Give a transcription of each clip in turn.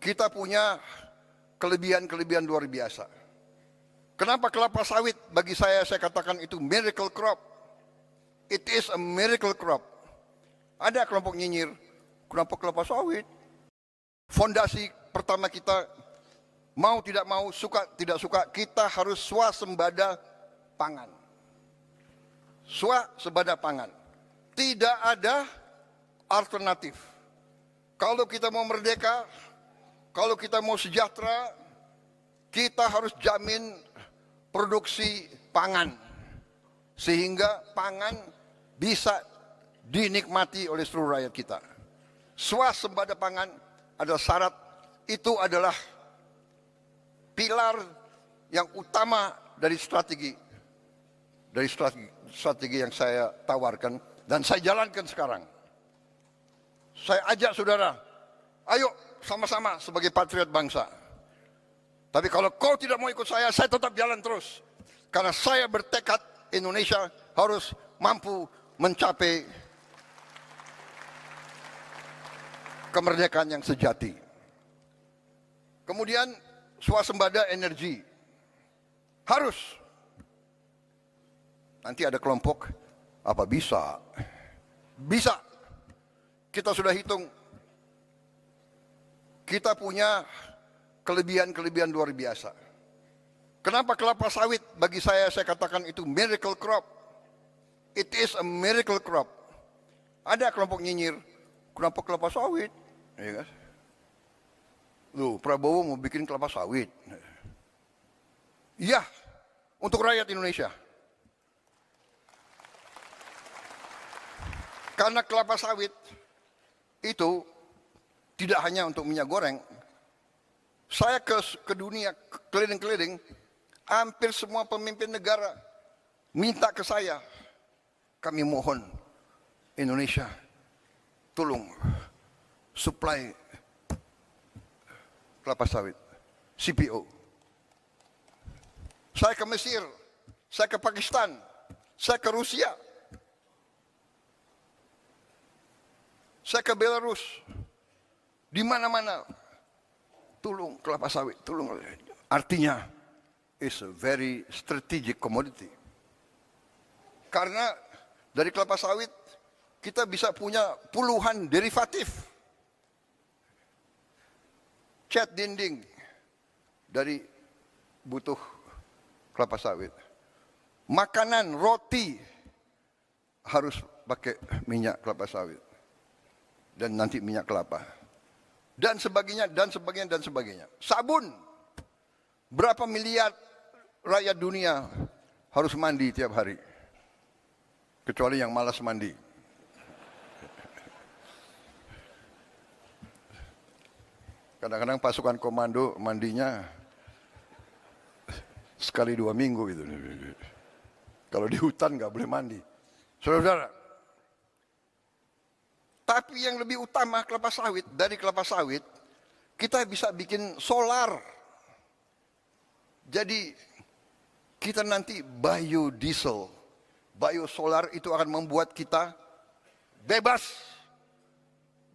kita punya kelebihan-kelebihan luar biasa. Kenapa kelapa sawit bagi saya katakan itu miracle crop. It is a miracle crop. Ada kelompok nyinyir, kenapa kelapa sawit? Fondasi pertama kita, mau tidak mau, suka tidak suka, kita harus swasembada pangan. Swasembada pangan. Tidak ada alternatif. Kalau kita mau merdeka, kalau kita mau sejahtera, kita harus jamin produksi pangan. Sehingga pangan bisa dinikmati oleh seluruh rakyat kita. Swasembada pangan adalah syarat, itu adalah pilar yang utama dari strategi yang saya tawarkan dan saya jalankan sekarang. Saya ajak saudara, ayo sama-sama sebagai patriot bangsa. Tapi kalau kau tidak mau ikut saya tetap jalan terus. Karena saya bertekad Indonesia harus mampu mencapai kemerdekaan yang sejati. Kemudian swasembada energi. Harus. Nanti ada kelompok, apa bisa? Bisa. Kita sudah hitung. Kita punya kelebihan-kelebihan luar biasa. Kenapa kelapa sawit bagi saya katakan itu miracle crop. It is a miracle crop. Ada kelompok nyinyir, kenapa kelapa sawit? Ya kan? Loh, Prabowo mau bikin kelapa sawit. Iya, untuk rakyat Indonesia. Karena kelapa sawit itu tidak hanya untuk minyak goreng. Saya ke dunia keliling-keliling, hampir semua pemimpin negara minta ke saya, kami mohon Indonesia tolong supply kelapa sawit, CPO. Saya ke Mesir, saya ke Pakistan, saya ke Rusia, saya ke Belarus, di mana-mana, tolong kelapa sawit, tolong. Artinya, it's a very strategic commodity. Karena dari kelapa sawit kita bisa punya puluhan derivatif. Cat dinding dari butuh kelapa sawit. Makanan, roti harus pakai minyak kelapa sawit. Dan nanti minyak kelapa. Dan sebagainya, dan sebagainya, dan sebagainya. Sabun. Berapa miliar rakyat dunia harus mandi tiap hari. Kecuali yang malas mandi. Kadang-kadang pasukan komando mandinya sekali 2 minggu gitu. Kalau di hutan nggak boleh mandi. Saudara-saudara, tapi yang lebih utama kelapa sawit, dari kelapa sawit kita bisa bikin solar. Jadi kita nanti biodiesel, biosolar itu akan membuat kita bebas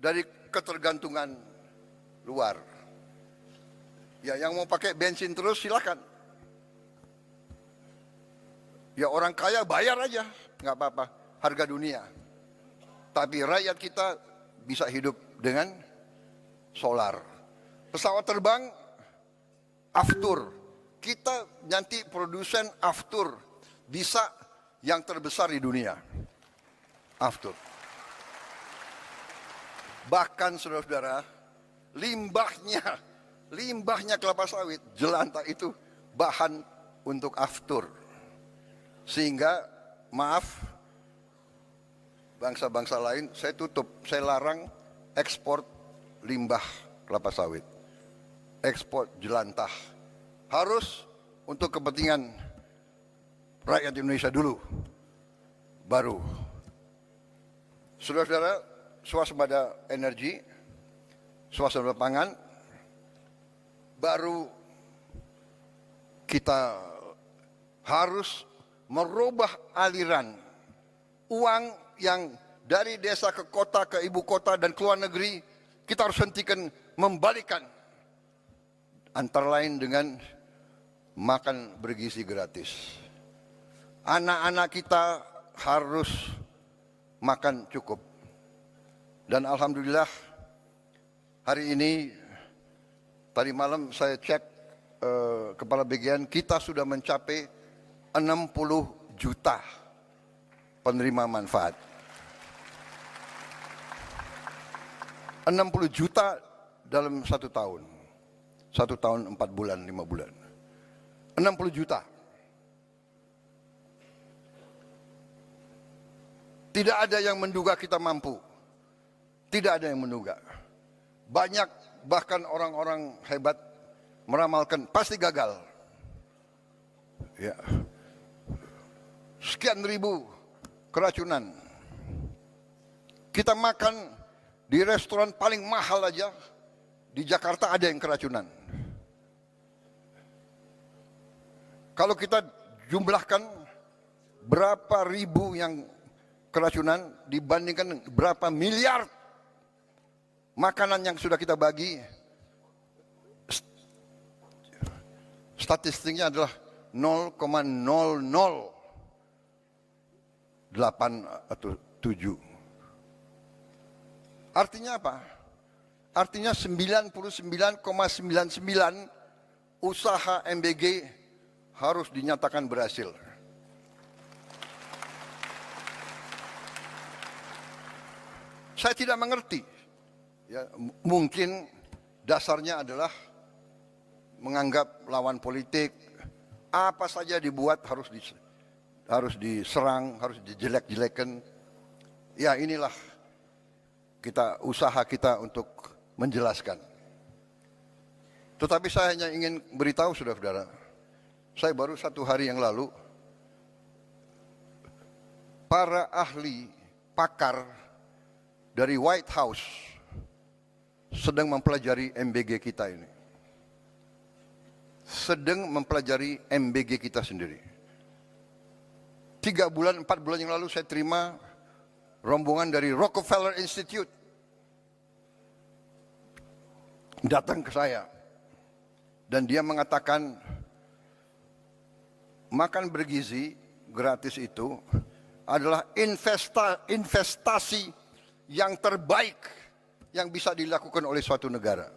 dari ketergantungan luar. Ya, yang mau pakai bensin terus silakan. Ya, orang kaya bayar aja, nggak apa-apa, harga dunia. Tapi rakyat kita bisa hidup dengan solar. Pesawat terbang, Aftur. Kita nanti produsen Aftur, bisa yang terbesar di dunia. Aftur. Bahkan saudara-saudara, limbahnya kelapa sawit, jelantah itu bahan untuk Aftur. Sehingga, maaf, bangsa-bangsa lain, saya tutup, saya larang ekspor limbah kelapa sawit. Ekspor jelantah. Harus untuk kepentingan rakyat Indonesia dulu. Baru. Saudara-saudara, swasembada energi, swasembada pangan, baru kita harus merubah aliran uang yang dari desa ke kota, ke ibu kota dan ke luar negeri. Kita harus hentikan, membalikan. antara lain dengan makan bergizi gratis. Anak-anak kita harus makan cukup. Dan alhamdulillah hari ini, tadi malam saya cek Kepala Bagian, kita sudah mencapai 60 juta penerima manfaat. 60 juta dalam 1 tahun. 1 tahun 4 bulan, 5 bulan. 60 juta. Tidak ada yang menduga kita mampu. Tidak ada yang menduga. Banyak bahkan orang-orang hebat meramalkan pasti gagal. Ya. Sekian ribu keracunan. Kita makan di restoran paling mahal aja di Jakarta ada yang keracunan. Kalau kita jumlahkan berapa ribu yang keracunan dibandingkan berapa miliar makanan yang sudah kita bagi, statistiknya adalah 0,008 atau 7. Artinya apa? Artinya 99,99 usaha MBG harus dinyatakan berhasil. Saya tidak mengerti. Ya, mungkin dasarnya adalah menganggap lawan politik apa saja dibuat harus diserang, harus dijelek-jelekan. Ya, inilah usaha kita untuk menjelaskan. Tetapi saya hanya ingin beritahu saudara-saudara, saya baru 1 hari yang lalu, para ahli pakar dari White House sedang mempelajari MBG kita ini. Sedang mempelajari MBG kita sendiri. 3 bulan, 4 bulan yang lalu saya terima rombongan dari Rockefeller Institute datang ke saya. Dan dia mengatakan makan bergizi gratis itu adalah investasi yang terbaik yang bisa dilakukan oleh suatu negara.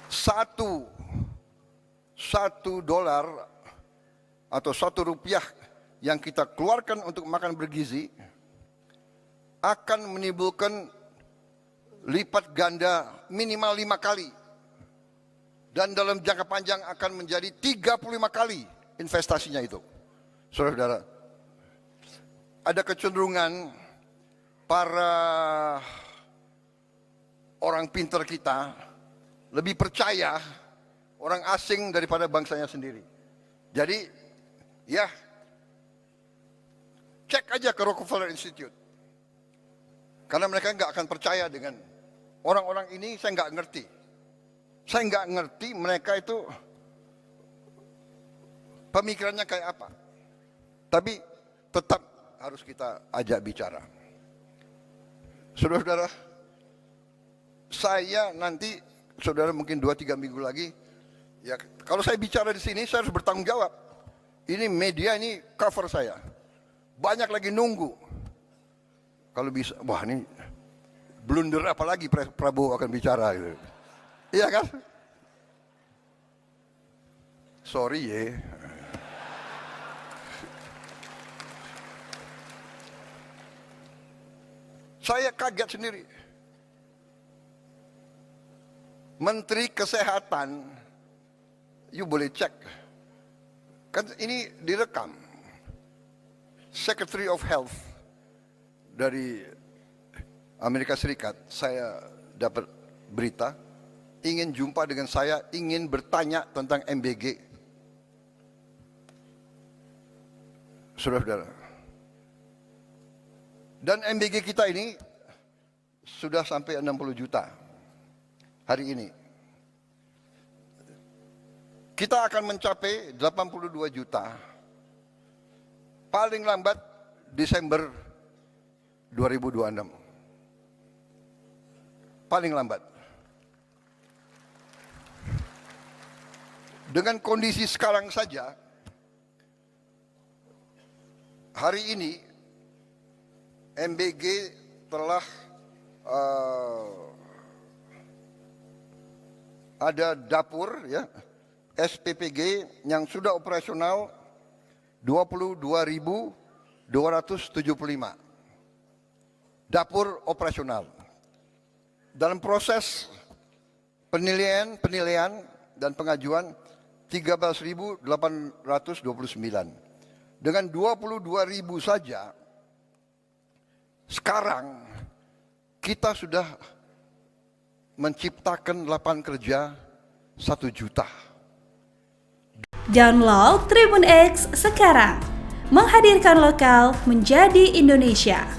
Satu dolar atau $1 yang kita keluarkan untuk makan bergizi akan menimbulkan lipat ganda minimal 5 kali. Dan dalam jangka panjang akan menjadi 35 kali investasinya itu. Saudara-saudara, ada kecenderungan para orang pintar kita lebih percaya orang asing daripada bangsanya sendiri. Jadi, ya, cek aja ke Rockefeller Institute. Karena mereka nggak akan percaya dengan orang-orang ini. Saya nggak ngerti. Saya nggak ngerti mereka itu pemikirannya kayak apa. Tapi tetap harus kita ajak bicara. Saudara-saudara, saya nanti, saudara mungkin 2-3 minggu lagi, ya kalau saya bicara di sini saya harus bertanggung jawab. Ini media, ini cover saya. Banyak lagi nunggu. Kalau bisa, wah ini blunder apa lagi Prabowo akan bicara gitu. Iya kan? Sorry ya. Saya kaget sendiri. Menteri Kesehatan, you boleh cek. Kan ini direkam. Secretary of Health dari Amerika Serikat, saya dapat berita, ingin jumpa dengan saya, ingin bertanya tentang MBG. Saudara-saudara. Dan MBG kita ini sudah sampai 60 juta hari ini. Kita akan mencapai 82 juta paling lambat Desember 2026. paling lambat. Dengan kondisi sekarang saja, hari ini MBG telah ada dapur ya SPPG yang sudah operasional 22.275 dapur operasional. Dalam proses penilaian dan pengajuan 13.829. Dengan 22.000 saja sekarang kita sudah menciptakan lapangan kerja 1 juta. Download Tribun X sekarang, menghadirkan lokal menjadi Indonesia.